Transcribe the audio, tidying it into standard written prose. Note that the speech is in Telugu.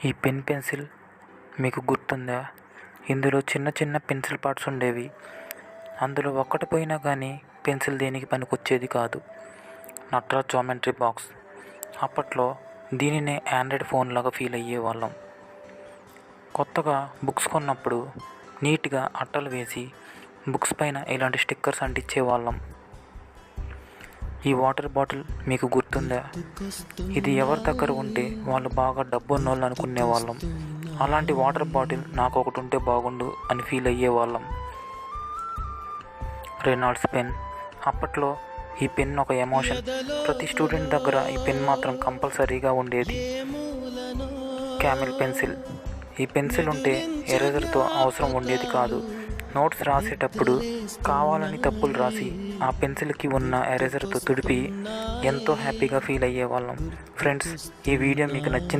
ఈ పెన్ పెన్సిల్ మీకు గుర్తుందా? ఇందులో చిన్న చిన్న పెన్సిల్ పార్ట్స్ ఉండేవి. అందులో ఒక్కటి పోయినా కానీ పెన్సిల్ దేనికి పనికొచ్చేది కాదు. Natraj geometry box. అప్పట్లో దీనినే ఆండ్రాయిడ్ ఫోన్ లాగా ఫీల్ అయ్యేవాళ్ళం. కొత్తగా బుక్స్ కొన్నప్పుడు నీట్గా అట్టలు వేసి బుక్స్ పైన ఇలాంటి స్టిక్కర్స్ అంటించేవాళ్ళం. ఈ వాటర్ బాటిల్ మీకు గుర్తుందా? ఇది ఎవరి దగ్గర ఉంటే వాళ్ళు బాగా డబ్బున్నోళ్ళు అనుకునేవాళ్ళం. అలాంటి వాటర్ బాటిల్ నాకు ఒకటి ఉంటే బాగుండు అని ఫీల్ అయ్యేవాళ్ళం. Reynolds pen. అప్పట్లో ఈ పెన్ ఒక ఎమోషన్. ప్రతి స్టూడెంట్ దగ్గర ఈ పెన్ మాత్రం కంపల్సరీగా ఉండేది. Camel pencil. ఈ పెన్సిల్ ఉంటే ఎరేజర్తో అవసరం ఉండేది కాదు. నోట్స్ రాసేటప్పుడు కావాలని తప్పులు రాసి ఆ పెన్సిల్కి ఉన్న ఎరేజర్తో తుడిపి ఎంతో హ్యాపీగా ఫీల్ అయ్యేవాళ్ళం. ఫ్రెండ్స్, ఈ వీడియో మీకు నచ్చింది